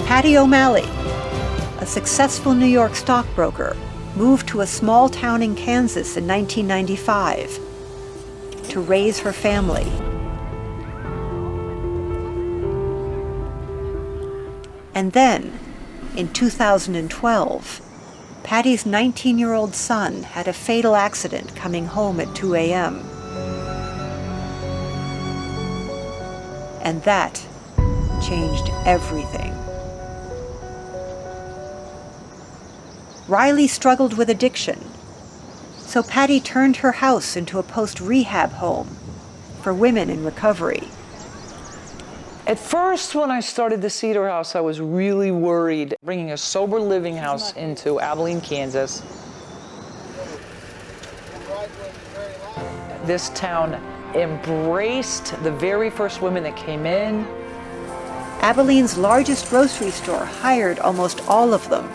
Patti O'Malley, a successful New York stockbroker, moved to a small town in Kansas in 1995 to raise her family. And then, in 2012, Patti's 19-year-old son had a fatal accident coming home at 2 a.m. And that changed everything. Riley struggled with addiction, so Patti turned her house into a post-rehab home for women in recovery. At first, when I started the Cedar House, I was really worried bringing a sober living house into Abilene, Kansas. This town embraced the very first women that came in. Abilene's largest grocery store hired almost all of them.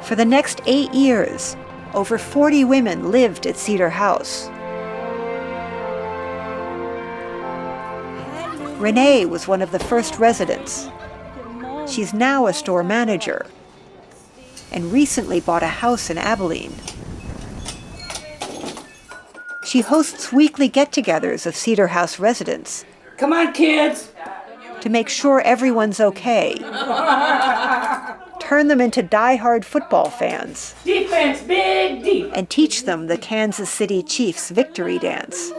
For the next 8 years, over 40 women lived at Cedar House. Renee was one of the first residents. She's now a store manager and recently bought a house in Abilene. She hosts weekly get-togethers of Cedar House residents. Come on, kids! To make sure everyone's okay. Turn them into die-hard football fans. Defense, big deep. And teach them the Kansas City Chiefs victory dance.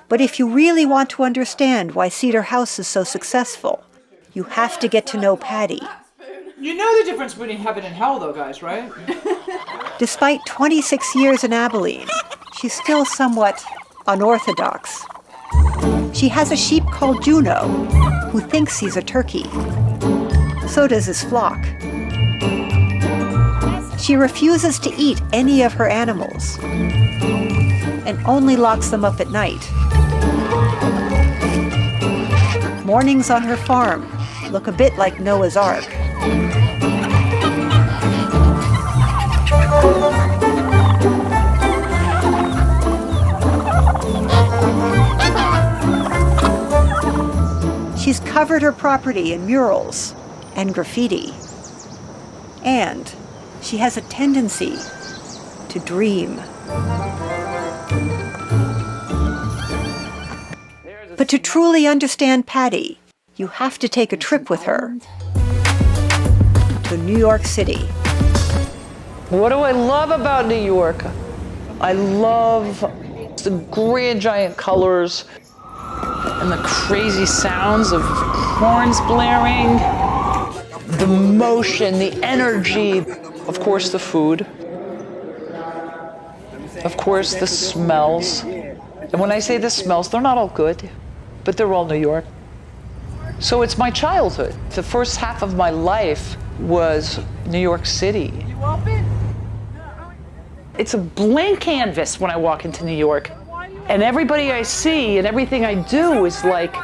But if you really want to understand why Cedar House is so successful, you have to get to know Patti. You know the difference between heaven and hell, though, guys, right? Despite 26 years in Abilene, she's still somewhat unorthodox. She has a sheep called Juno, who thinks he's a turkey. So does his flock. She refuses to eat any of her animals and only locks them up at night. Mornings on her farm look a bit like Noah's Ark. She's covered her property in murals and graffiti. And she has a tendency to dream. But to truly understand Patti, you have to take a trip with her to New York City. What do I love about New York? I love the grand giant colors and the crazy sounds of horns blaring, the motion, the energy, of course the food, of course the smells. And when I say the smells, they're not all good, but they're all New York. So it's my childhood. The first half of my life was New York City. It's a blank canvas when I walk into New York. And everybody I see and everything I do is like,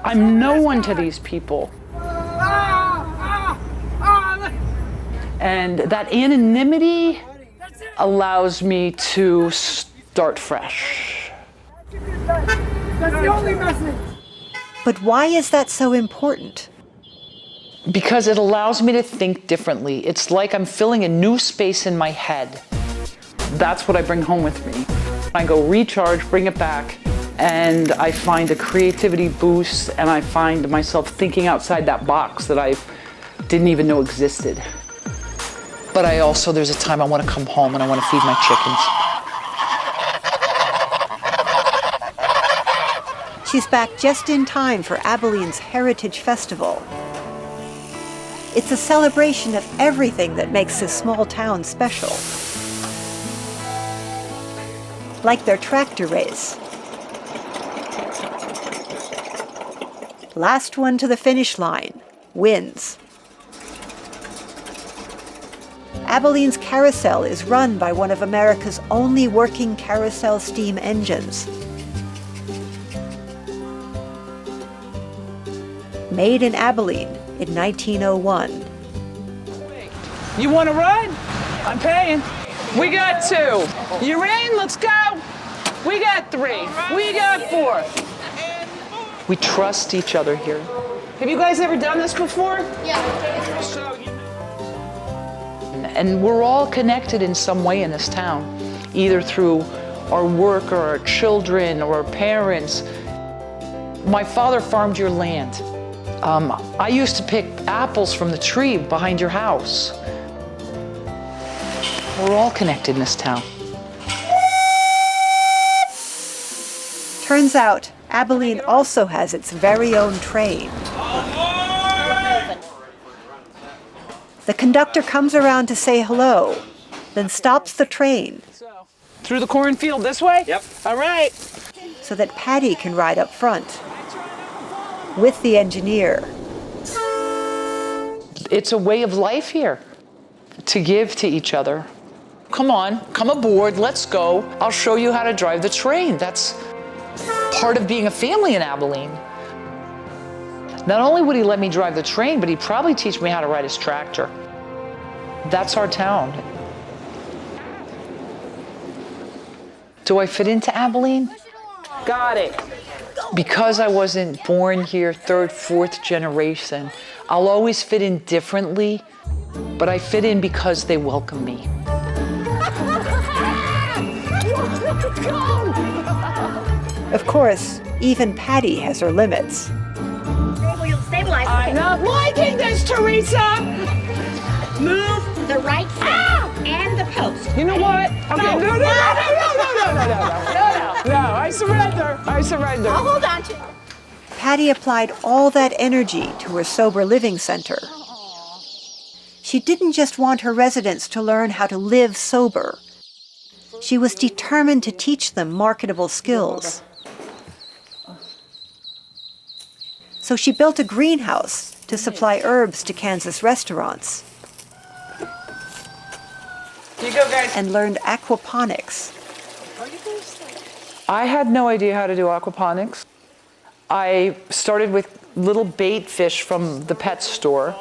I'm no one to these people. And that anonymity allows me to start fresh. That's the only message. But why is that so important? Because it allows me to think differently. It's like I'm filling a new space in my head. That's what I bring home with me. I go recharge, bring it back, and I find a creativity boost, and I find myself thinking outside that box that I didn't even know existed. But there's a time I want to come home and I want to feed my chickens. She's back just in time for Abilene's Heritage Festival. It's a celebration of everything that makes this small town special. Like their tractor race. Last one to the finish line wins. Abilene's carousel is run by one of America's only working carousel steam engines. Made in Abilene in 1901. You want to ride? I'm paying. We got 2. You're in? Let's go. We got 3. We got 4. We trust each other here. Have you guys ever done this before? And we're all connected in some way in this town, either through our work or our children or our parents. My father farmed your land. I used to pick apples from the tree behind your house. We're all connected in this town. Turns out, Abilene also has its very own train. The conductor comes around to say hello, then stops the train Through the cornfield this way? Yep. All right. so that Patti can ride up front with the engineer. It's a way of life here, to give to each other. Come on, come aboard, let's go. I'll show you how to drive the train. That's part of being a family in Abilene. Not only would he let me drive the train, but he'd probably teach me how to ride his tractor. That's our town. Do I fit into Abilene? Got it. Because I wasn't born here, third, fourth generation, I'll always fit in differently, but I fit in because they welcome me. Of course, even Patti has her limits. Stabilize. I'm not liking this, Teresa. Move the right foot and the post. You know what? Okay. No. I surrender. I'll hold on to it. Patti applied all that energy to her sober living center. She didn't just want her residents to learn how to live sober. She was determined to teach them marketable skills. So she built a greenhouse to supply herbs to Kansas restaurants Here you go, guys. and learned aquaponics. I had no idea how to do aquaponics. I started with little bait fish from the pet store,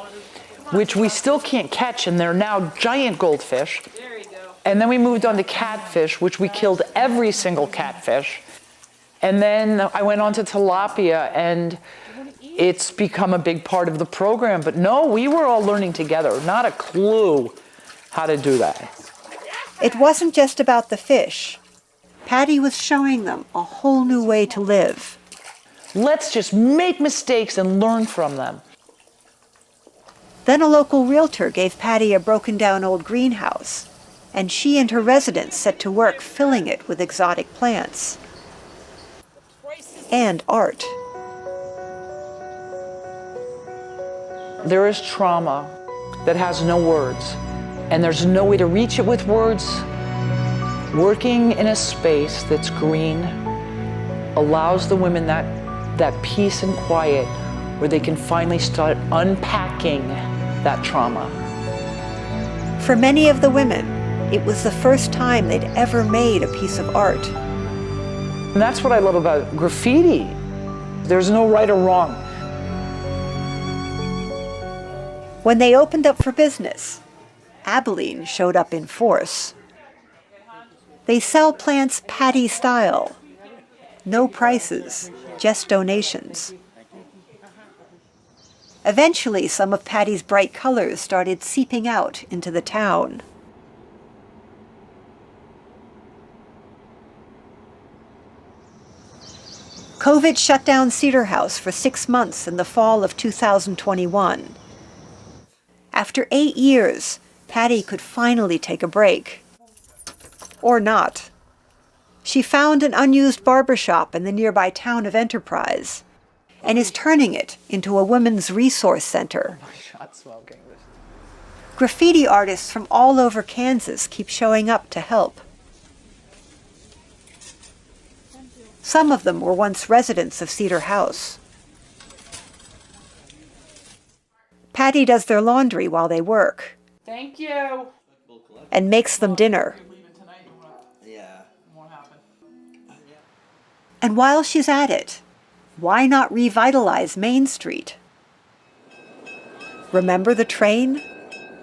which we still can't catch, and they're now giant goldfish. There you go. And then we moved on to catfish, which we killed every single catfish. And then I went on to tilapia, and it's become a big part of the program. But no, we were all learning together, not a clue how to do that. It wasn't just about the fish. Patti was showing them a whole new way to live. Let's just make mistakes and learn from them. Then a local realtor gave Patti a broken-down old greenhouse, and she and her residents set to work filling it with exotic plants and art. There is trauma that has no words, and there's no way to reach it with words. Working in a space that's green allows the women that peace and quiet where they can finally start unpacking that trauma. For many of the women, it was the first time they'd ever made a piece of art. And that's what I love about graffiti. There's no right or wrong. When they opened up for business, Abilene showed up in force. They sell plants Patti style. No prices, just donations. Eventually, some of Patti's bright colors started seeping out into the town. COVID shut down Cedar House for 6 months in the fall of 2021. After 8 years, Patti could finally take a break. Or not. She found an unused barbershop in the nearby town of Enterprise and is turning it into a women's resource center. Graffiti artists from all over Kansas keep showing up to help. Some of them were once residents of Cedar House. Patti does their laundry while they work Thank you. and makes them dinner. Yeah. And while she's at it, why not revitalize Main Street? Remember the train?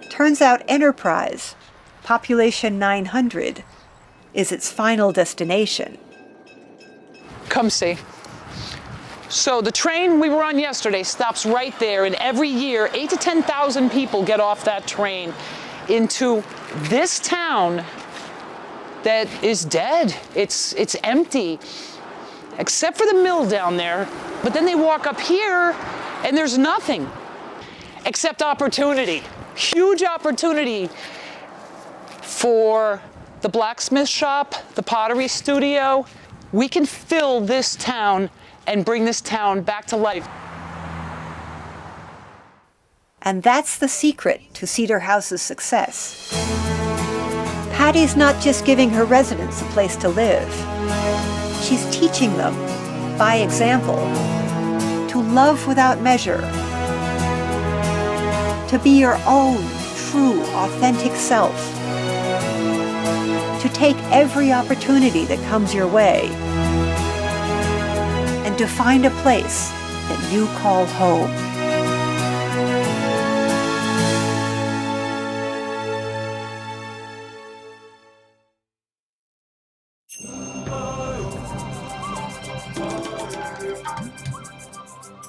Turns out Enterprise, population 900, is its final destination. Come see. So the train we were on yesterday stops right there, and every year 8,000 to 10,000 people get off that train into this town that is dead. It's empty, except for the mill down there. But then they walk up here and there's nothing except opportunity. Huge opportunity for the blacksmith shop, the pottery studio. We can fill this town and bring this town back to life. And that's the secret to Cedar House's success. Patti's not just giving her residents a place to live. She's teaching them, by example, to love without measure, to be your own true, authentic self, to take every opportunity that comes your way, and to find a place that you call home.